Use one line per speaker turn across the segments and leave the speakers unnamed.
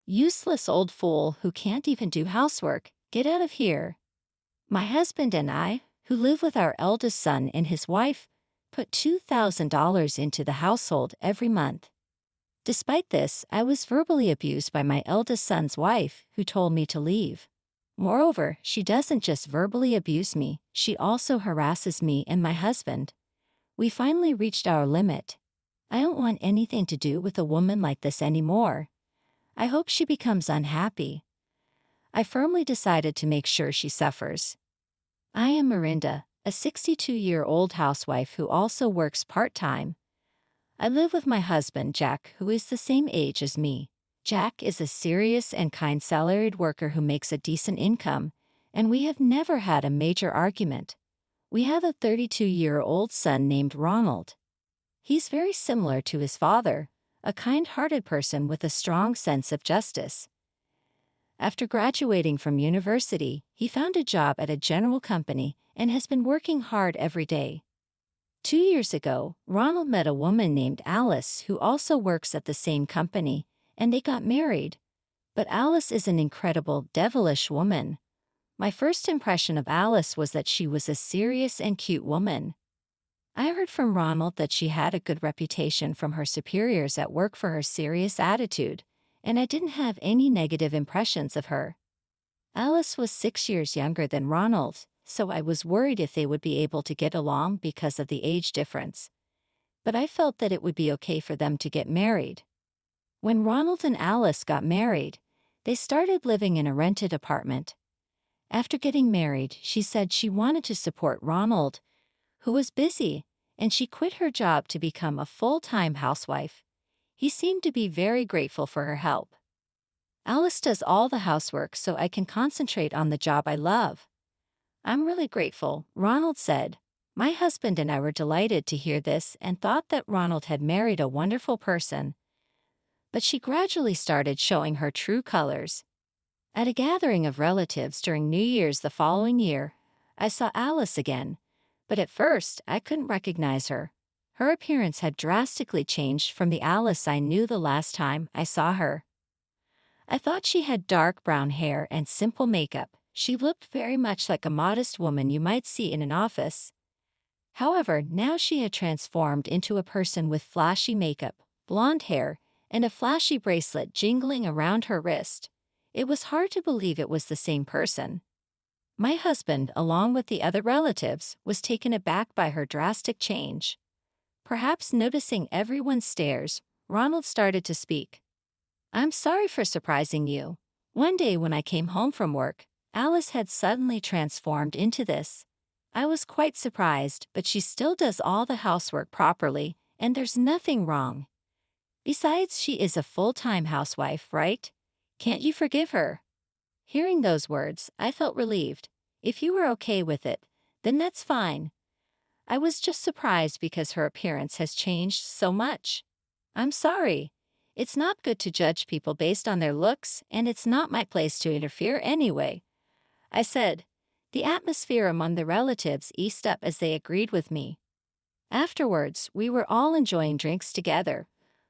Useless old fool who can't even do housework, get out of here. My husband and I, who live with our eldest son and his wife, put $2,000 into the household every month. Despite this, I was verbally abused by my eldest son's wife, who told me to leave. Moreover, she doesn't just verbally abuse me, she also harasses me and my husband. We finally reached our limit. I don't want anything to do with a woman like this anymore. I hope she becomes unhappy. I firmly decided to make sure she suffers. I am Mirinda, a 62-year-old housewife who also works part-time. I live with my husband, Jack, who is the same age as me. Jack is a serious and kind salaried worker who makes a decent income, and we have never had a major argument. We have a 32-year-old son named Ronald. He's very similar to his father, a kind-hearted person with a strong sense of justice. After graduating from university, he found a job at a general company and has been working hard every day. 2 years ago, Ronald met a woman named Alice who also works at the same company, and they got married. But Alice is an incredible, devilish woman. My first impression of Alice was that she was a serious and cute woman. I heard from Ronald that she had a good reputation from her superiors at work for her serious attitude, and I didn't have any negative impressions of her. Alice was 6 years younger than Ronald, so I was worried if they would be able to get along because of the age difference. But I felt that it would be okay for them to get married. When Ronald and Alice got married, they started living in a rented apartment. After getting married, she said she wanted to support Ronald, who was busy, and she quit her job to become a full-time housewife. He seemed to be very grateful for her help. Alice does all the housework so I can concentrate on the job I love. I'm really grateful, Ronald said. My husband and I were delighted to hear this and thought that Ronald had married a wonderful person. But she gradually started showing her true colors. At a gathering of relatives during New Year's the following year, I saw Alice again. But at first, I couldn't recognize her. Her appearance had drastically changed from the Alice I knew the last time I saw her. I thought she had dark brown hair and simple makeup. She looked very much like a modest woman you might see in an office. However, now she had transformed into a person with flashy makeup, blonde hair, and a flashy bracelet jingling around her wrist. It was hard to believe it was the same person. My husband, along with the other relatives, was taken aback by her drastic change. Perhaps noticing everyone's stares, Ronald started to speak. I'm sorry for surprising you. One day when I came home from work, Alice had suddenly transformed into this. I was quite surprised, but she still does all the housework properly, and there's nothing wrong. Besides, she is a full-time housewife, right? Can't you forgive her? Hearing those words, I felt relieved. If you were okay with it, then that's fine. I was just surprised because her appearance has changed so much. I'm sorry. It's not good to judge people based on their looks, and it's not my place to interfere anyway. I said. The atmosphere among the relatives eased up as they agreed with me. Afterwards, we were all enjoying drinks together.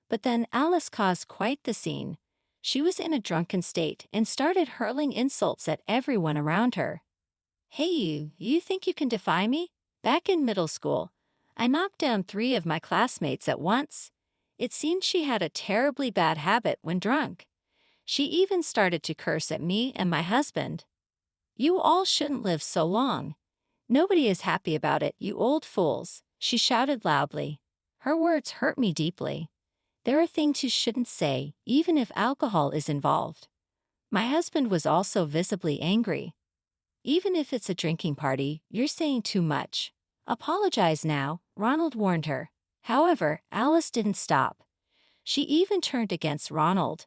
But then Alice caused quite the scene. She was in a drunken state and started hurling insults at everyone around her. Hey you think you can defy me? Back in middle school, I knocked down 3 of my classmates at once. It seemed she had a terribly bad habit when drunk. She even started to curse at me and my husband. You all shouldn't live so long. Nobody is happy about it, you old fools, she shouted loudly. Her words hurt me deeply. There are things you shouldn't say, even if alcohol is involved. My husband was also visibly angry. Even if it's a drinking party, you're saying too much. Apologize now, Ronald warned her. However, Alice didn't stop. She even turned against Ronald.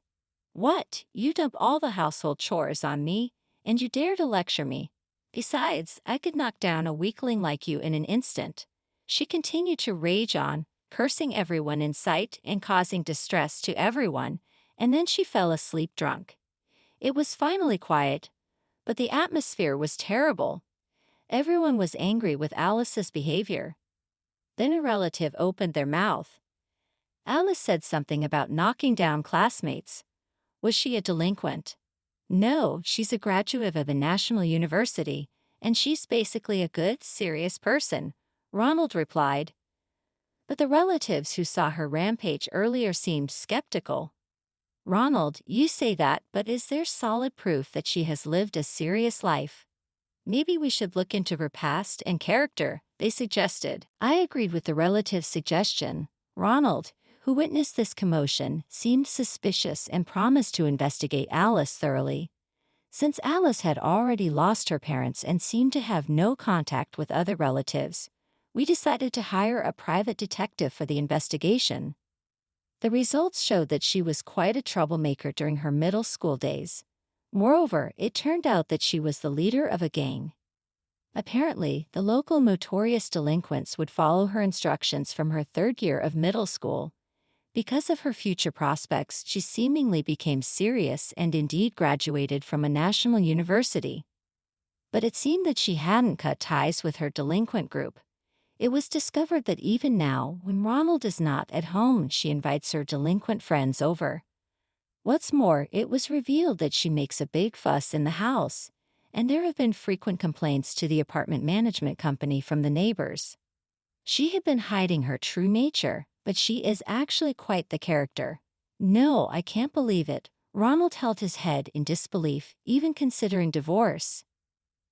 What? You dump all the household chores on me, and you dare to lecture me. Besides, I could knock down a weakling like you in an instant. She continued to rage on, cursing everyone in sight and causing distress to everyone, and then she fell asleep drunk. It was finally quiet, but the atmosphere was terrible. Everyone was angry with Alice's behavior. Then a relative opened their mouth. Alice said something about knocking down classmates. Was she a delinquent? No, she's a graduate of a national university, and she's basically a good, serious person, Ronald replied. But the relatives who saw her rampage earlier seemed skeptical. Ronald, you say that, but is there solid proof that she has lived a serious life? Maybe we should look into her past and character, they suggested. I agreed with the relative's suggestion. Ronald, who witnessed this commotion, seemed suspicious and promised to investigate Alice thoroughly. Since Alice had already lost her parents and seemed to have no contact with other relatives, we decided to hire a private detective for the investigation. The results showed that she was quite a troublemaker during her middle school days. Moreover, it turned out that she was the leader of a gang. Apparently, the local notorious delinquents would follow her instructions from her third year of middle school. Because of her future prospects, she seemingly became serious and indeed graduated from a national university. But it seemed that she hadn't cut ties with her delinquent group. It was discovered that even now, when Ronald is not at home, she invites her delinquent friends over. What's more, it was revealed that she makes a big fuss in the house, and there have been frequent complaints to the apartment management company from the neighbors. She had been hiding her true nature, but she is actually quite the character. No, I can't believe it. Ronald held his head in disbelief, even considering divorce.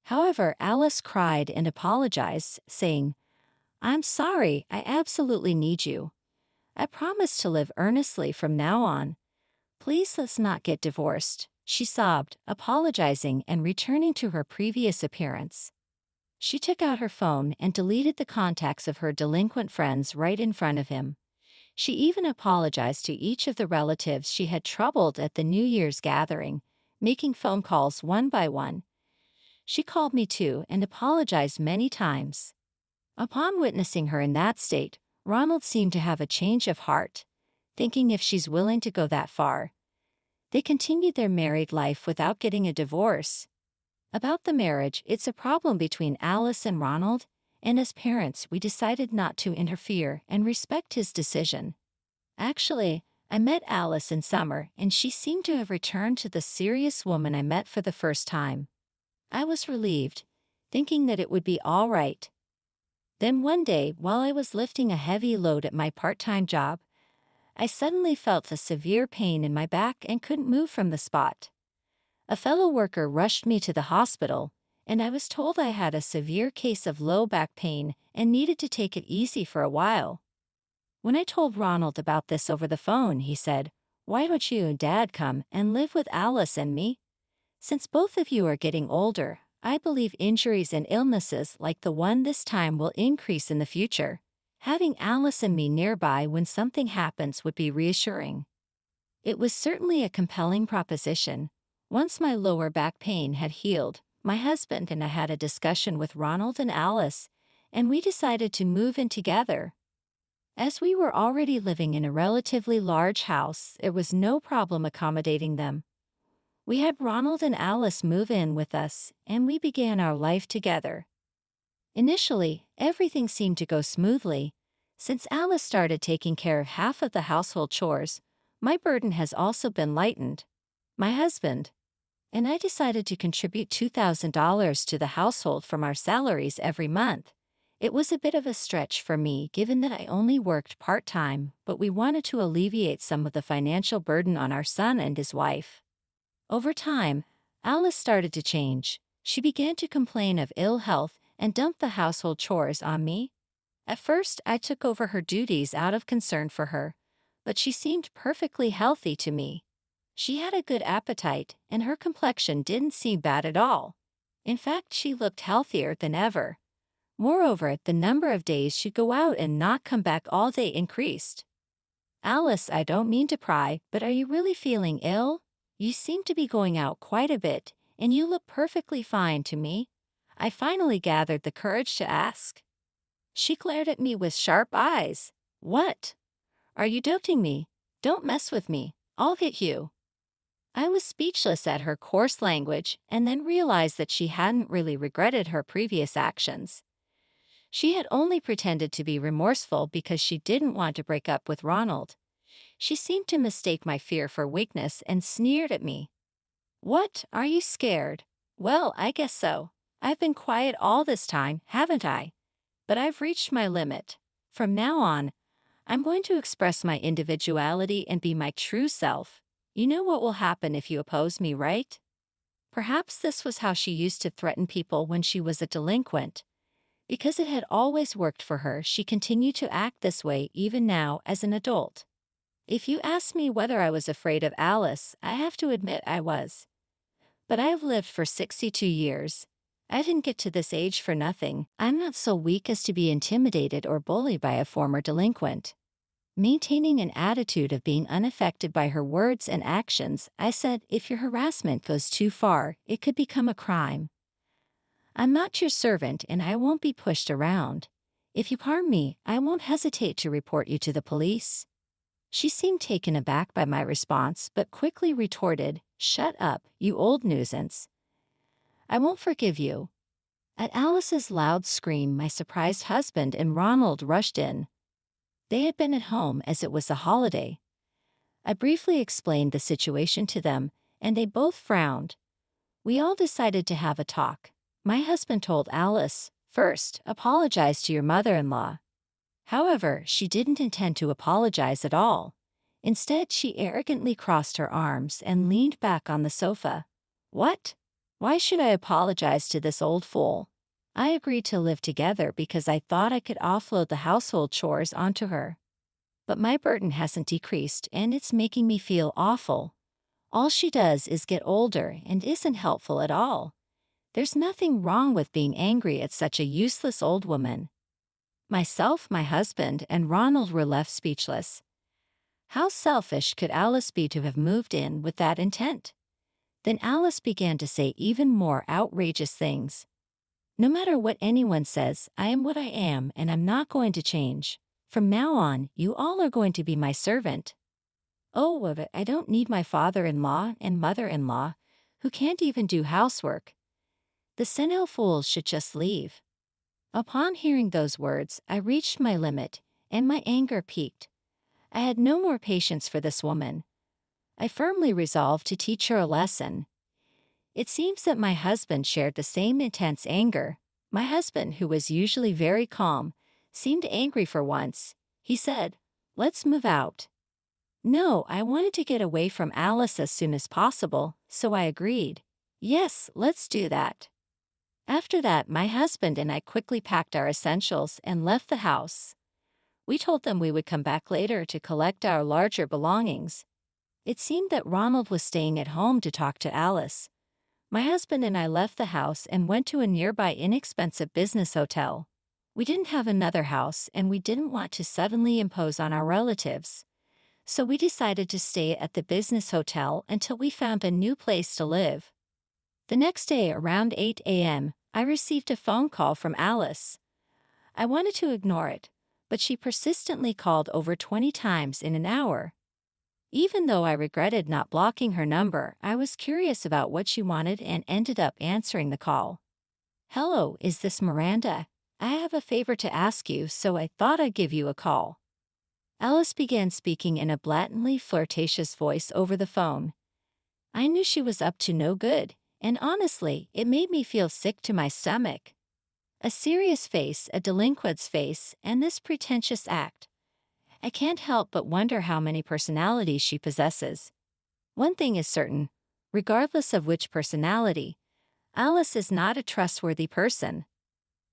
However, Alice cried and apologized, saying, "I'm sorry, I absolutely need you. I promise to live earnestly from now on. Please let's not get divorced," she sobbed, apologizing and returning to her previous appearance. She took out her phone and deleted the contacts of her delinquent friends right in front of him. She even apologized to each of the relatives she had troubled at the New Year's gathering, making phone calls one by one. She called me too and apologized many times. Upon witnessing her in that state, Ronald seemed to have a change of heart, thinking if she's willing to go that far. They continued their married life without getting a divorce. About the marriage, it's a problem between Alice and Ronald, and as parents, we decided not to interfere and respect his decision. Actually, I met Alice in summer, and she seemed to have returned to the serious woman I met for the first time. I was relieved, thinking that it would be all right. Then one day, while I was lifting a heavy load at my part-time job, I suddenly felt a severe pain in my back and couldn't move from the spot. A fellow worker rushed me to the hospital, and I was told I had a severe case of low back pain and needed to take it easy for a while. When I told Ronald about this over the phone, he said, "Why don't you and Dad come and live with Alice and me? Since both of you are getting older, I believe injuries and illnesses like the one this time will increase in the future. Having Alice and me nearby when something happens would be reassuring." It was certainly a compelling proposition. Once my lower back pain had healed, my husband and I had a discussion with Ronald and Alice, and we decided to move in together. As we were already living in a relatively large house, there was no problem accommodating them. We had Ronald and Alice move in with us, and we began our life together. Initially, everything seemed to go smoothly. Since Alice started taking care of half of the household chores, my burden has also been lightened. My husband and I decided to contribute $2,000 to the household from our salaries every month. It was a bit of a stretch for me given that I only worked part-time, but we wanted to alleviate some of the financial burden on our son and his wife. Over time, Alice started to change. She began to complain of ill health and dumped the household chores on me. At first, I took over her duties out of concern for her, but she seemed perfectly healthy to me. She had a good appetite, and her complexion didn't seem bad at all. In fact, she looked healthier than ever. Moreover, the number of days she'd go out and not come back all day increased. "Alice, I don't mean to pry, but are you really feeling ill? You seem to be going out quite a bit, and you look perfectly fine to me." I finally gathered the courage to ask. She glared at me with sharp eyes. "What? Are you doubting me? Don't mess with me. I'll hit you." I was speechless at her coarse language and then realized that she hadn't really regretted her previous actions. She had only pretended to be remorseful because she didn't want to break up with Ronald. She seemed to mistake my fear for weakness and sneered at me. "What, are you scared? Well, I guess so. I've been quiet all this time, haven't I? But I've reached my limit. From now on, I'm going to express my individuality and be my true self. You know what will happen if you oppose me, right?" Perhaps this was how she used to threaten people when she was a delinquent. Because it had always worked for her, she continued to act this way even now as an adult. If you ask me whether I was afraid of Alice, I have to admit I was. But I have lived for 62 years. I didn't get to this age for nothing. I'm not so weak as to be intimidated or bullied by a former delinquent. Maintaining an attitude of being unaffected by her words and actions, I said, if your harassment goes too far, it could become a crime. I'm not your servant and I won't be pushed around. If you harm me, I won't hesitate to report you to the police. She seemed taken aback by my response, but quickly retorted, "Shut up, you old nuisance. I won't forgive you." At Alice's loud scream, my surprised husband and Ronald rushed in. They had been at home as it was a holiday. I briefly explained the situation to them, and they both frowned. We all decided to have a talk. My husband told Alice, "First, apologize to your mother-in-law." However, she didn't intend to apologize at all. Instead, she arrogantly crossed her arms and leaned back on the sofa. "What? Why should I apologize to this old fool? I agreed to live together because I thought I could offload the household chores onto her. But my burden hasn't decreased and it's making me feel awful. All she does is get older and isn't helpful at all. There's nothing wrong with being angry at such a useless old woman." Myself, my husband, and Ronald were left speechless. How selfish could Alice be to have moved in with that intent? Then Alice began to say even more outrageous things. "No matter what anyone says, I am what I am and I'm not going to change. From now on, you all are going to be my servant. Oh, but I don't need my father-in-law and mother-in-law, who can't even do housework. The senile fools should just leave." Upon hearing those words, I reached my limit, and my anger peaked. I had no more patience for this woman. I firmly resolved to teach her a lesson. It seems that my husband shared the same intense anger. My husband, who was usually very calm, seemed angry for once. He said, "Let's move out." No, I wanted to get away from Alice as soon as possible, so I agreed. "Yes, let's do that." After that, my husband and I quickly packed our essentials and left the house. We told them we would come back later to collect our larger belongings. It seemed that Ronald was staying at home to talk to Alice. My husband and I left the house and went to a nearby inexpensive business hotel. We didn't have another house and we didn't want to suddenly impose on our relatives. So we decided to stay at the business hotel until we found a new place to live. The next day, around 8 a.m., I received a phone call from Alice. I wanted to ignore it, but she persistently called over 20 times in an hour. Even though I regretted not blocking her number, I was curious about what she wanted and ended up answering the call. "Hello, is this Miranda? I have a favor to ask you, so I thought I'd give you a call." Alice began speaking in a blatantly flirtatious voice over the phone. I knew she was up to no good, and honestly, it made me feel sick to my stomach. A serious face, a delinquent's face, and this pretentious act. I can't help but wonder how many personalities she possesses. One thing is certain, regardless of which personality, Alice is not a trustworthy person.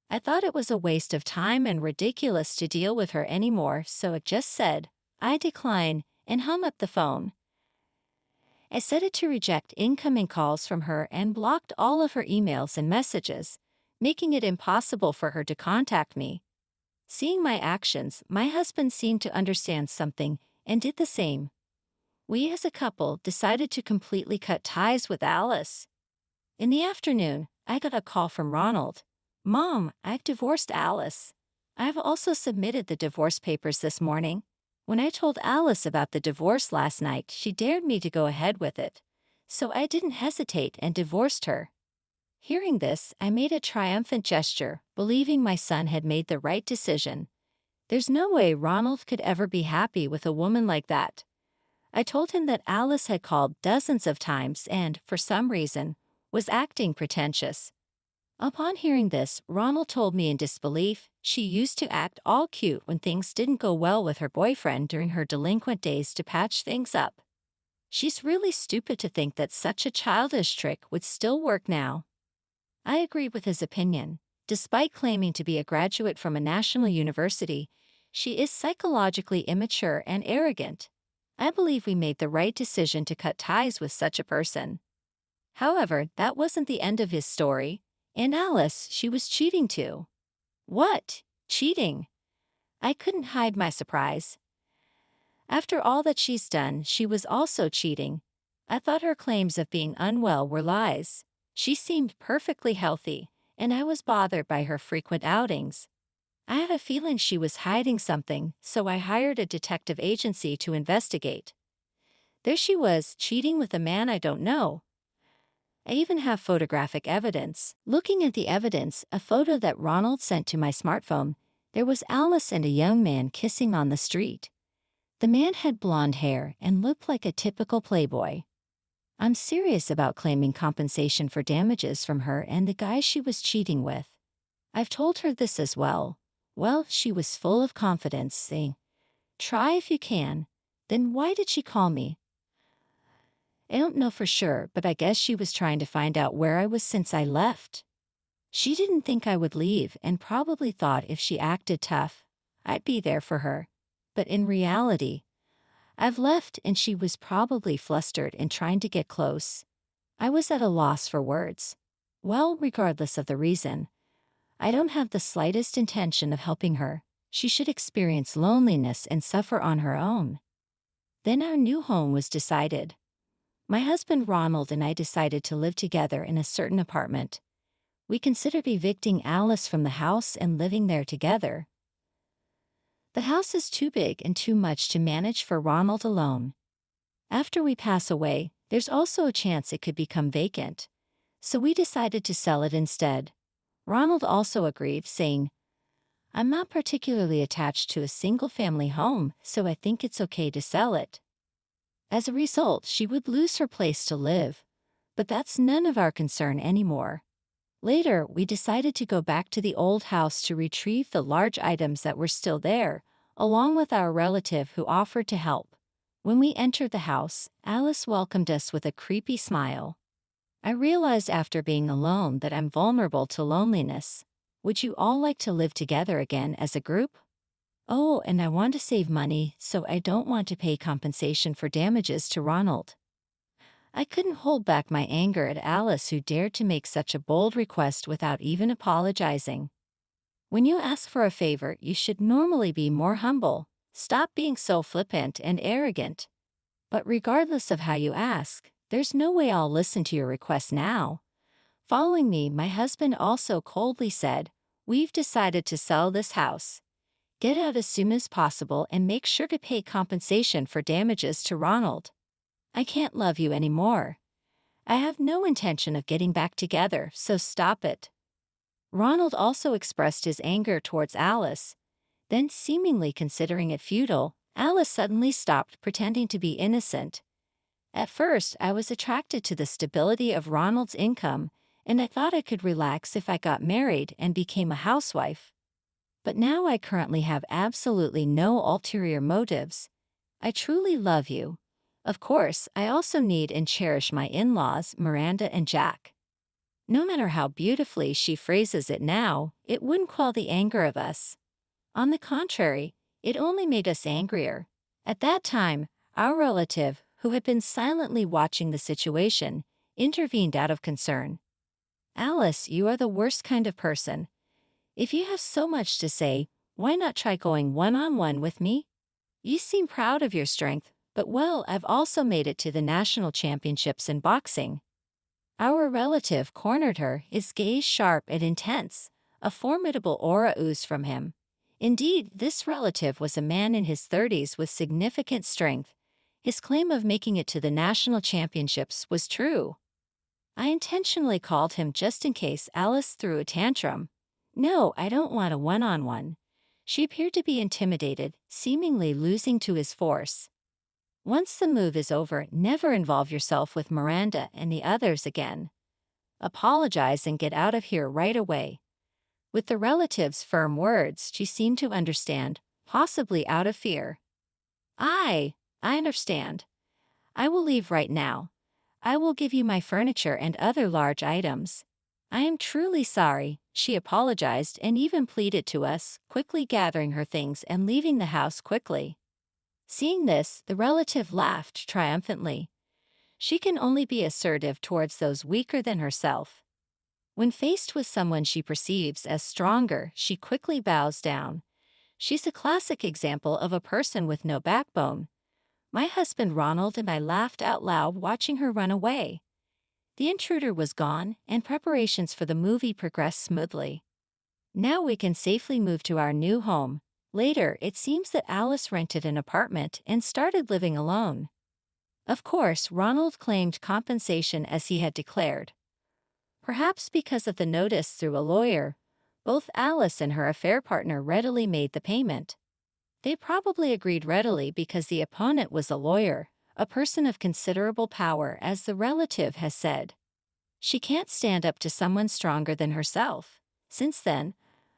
I thought it was a waste of time and ridiculous to deal with her anymore, so I just said, "I decline," and hung up the phone. I set it to reject incoming calls from her and blocked all of her emails and messages, making it impossible for her to contact me. Seeing my actions, my husband seemed to understand something and did the same. We as a couple decided to completely cut ties with Alice. In the afternoon, I got a call from Ronald. "Mom, I've divorced Alice. I've also submitted the divorce papers this morning." When I told Alice about the divorce last night, she dared me to go ahead with it. So I didn't hesitate and divorced her. Hearing this, I made a triumphant gesture, believing my son had made the right decision. There's no way Ronald could ever be happy with a woman like that. I told him that Alice had called dozens of times and, for some reason, was acting pretentious. Upon hearing this, Ronald told me in disbelief she used to act all cute when things didn't go well with her boyfriend during her delinquent days to patch things up. She's really stupid to think that such a childish trick would still work now. I agreed with his opinion. Despite claiming to be a graduate from a national university, she is psychologically immature and arrogant. I believe we made the right decision to cut ties with such a person. However, that wasn't the end of his story. And Alice, she was cheating too. What? Cheating? I couldn't hide my surprise. After all that she's done, she was also cheating. I thought her claims of being unwell were lies. She seemed perfectly healthy, and I was bothered by her frequent outings. I had a feeling she was hiding something, so I hired a detective agency to investigate. There she was, cheating with a man I don't know. I even have photographic evidence. Looking at the evidence, a photo that Ronald sent to my smartphone, there was Alice and a young man kissing on the street. The man had blonde hair and looked like a typical playboy. I'm serious about claiming compensation for damages from her and the guy she was cheating with. I've told her this as well. Well, she was full of confidence, saying, "Try if you can." Then why did she call me? I don't know for sure, but I guess she was trying to find out where I was since I left. She didn't think I would leave and probably thought if she acted tough, I'd be there for her. But in reality, I've left and she was probably flustered and trying to get close. I was at a loss for words. Well, regardless of the reason, I don't have the slightest intention of helping her. She should experience loneliness and suffer on her own. Then our new home was decided. My husband Ronald and I decided to live together in a certain apartment. We considered evicting Alice from the house and living there together. The house is too big and too much to manage for Ronald alone. After we pass away, there's also a chance it could become vacant. So we decided to sell it instead. Ronald also agreed, saying, "I'm not particularly attached to a single-family home, so I think it's okay to sell it." As a result, she would lose her place to live. But that's none of our concern anymore. Later, we decided to go back to the old house to retrieve the large items that were still there, along with our relative who offered to help. When we entered the house, Alice welcomed us with a creepy smile. I realized after being alone that I'm vulnerable to loneliness. Would you all like to live together again as a group? Oh, and I want to save money, so I don't want to pay compensation for damages to Ronald. I couldn't hold back my anger at Alice, who dared to make such a bold request without even apologizing. When you ask for a favor, you should normally be more humble. Stop being so flippant and arrogant. But regardless of how you ask, there's no way I'll listen to your request now. Following me, my husband also coldly said, "We've decided to sell this house. Get out as soon as possible and make sure to pay compensation for damages to Ronald. I can't love you anymore. I have no intention of getting back together, so stop it." Ronald also expressed his anger towards Alice. Then, seemingly considering it futile, Alice suddenly stopped pretending to be innocent. At first, I was attracted to the stability of Ronald's income, and I thought I could relax if I got married and became a housewife. But now I currently have absolutely no ulterior motives. I truly love you. Of course, I also need and cherish my in-laws, Miranda and Jack. No matter how beautifully she phrases it now, it wouldn't quell the anger of us. On the contrary, it only made us angrier. At that time, our relative, who had been silently watching the situation, intervened out of concern. "Alice, you are the worst kind of person. If you have so much to say, why not try going one-on-one with me? You seem proud of your strength, but well, I've also made it to the national championships in boxing." Our relative cornered her, his gaze sharp and intense. A formidable aura oozed from him. Indeed, this relative was a man in his 30s with significant strength. His claim of making it to the national championships was true. I intentionally called him just in case Alice threw a tantrum. "No, I don't want a one-on-one. She appeared to be intimidated, seemingly losing to his force. Once the move is over, never involve yourself with Miranda and the others again. Apologize and get out of here right away. With the relative's firm words, she seemed to understand, possibly out of fear. I understand. I will leave right now. I will give you my furniture and other large items. I am truly sorry, she apologized and even pleaded to us, quickly gathering her things and leaving the house quickly. Seeing this, the relative laughed triumphantly. She can only be assertive towards those weaker than herself. When faced with someone she perceives as stronger, she quickly bows down. She's a classic example of a person with no backbone. My husband Ronald and I laughed out loud watching her run away. The intruder was gone, and preparations for the movie progressed smoothly. Now we can safely move to our new home. Later, it seems that Alice rented an apartment and started living alone. Of course, Ronald claimed compensation as he had declared. Perhaps because of the notice through a lawyer, both Alice and her affair partner readily made the payment. They probably agreed readily because the opponent was a lawyer, a person of considerable power, as the relative has said. She can't stand up to someone stronger than herself. Since then,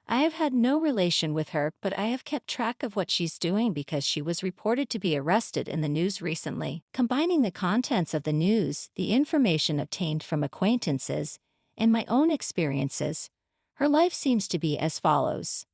I have had no relation with her, but I have kept track of what she's doing because she was reported to be arrested in the news recently. Combining the contents of the news, the information obtained from acquaintances, and my own experiences, her life seems to be as follows.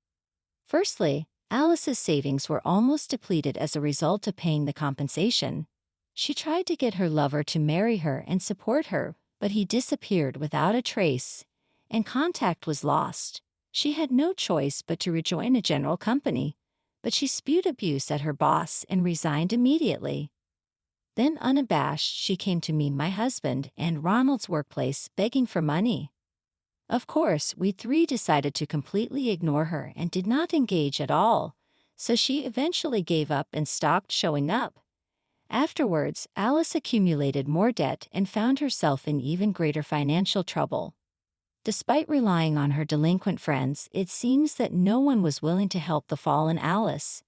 Firstly, Alice's savings were almost depleted as a result of paying the compensation. She tried to get her lover to marry her and support her, but he disappeared without a trace, and contact was lost. She had no choice but to rejoin a general company, but she spewed abuse at her boss and resigned immediately. Then, unabashed, she came to me, my husband, and Ronald's workplace, begging for money. Of course, we three decided to completely ignore her and did not engage at all, so she eventually gave up and stopped showing up. Afterwards, Alice accumulated more debt and found herself in even greater financial trouble. Despite relying on her delinquent friends, it seems that no one was willing to help the fallen Alice.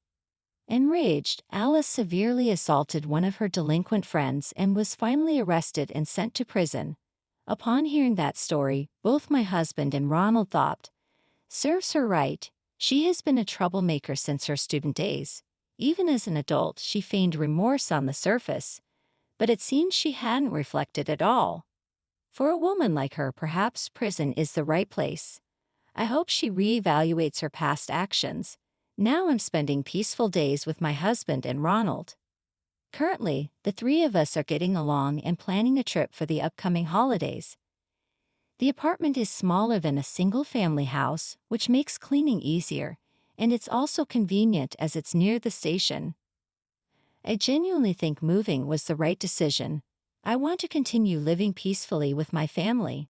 Enraged, Alice severely assaulted one of her delinquent friends and was finally arrested and sent to prison. Upon hearing that story, both my husband and Ronald thought, "Serves her right. She has been a troublemaker since her student days. Even as an adult, she feigned remorse on the surface, but it seems she hadn't reflected at all. For a woman like her, perhaps prison is the right place. I hope she reevaluates her past actions. Now I'm spending peaceful days with my husband and Ronald. Currently, the three of us are getting along and planning a trip for the upcoming holidays. The apartment is smaller than a single-family house, which makes cleaning easier, and it's also convenient as it's near the station. I genuinely think moving was the right decision. I want to continue living peacefully with my family.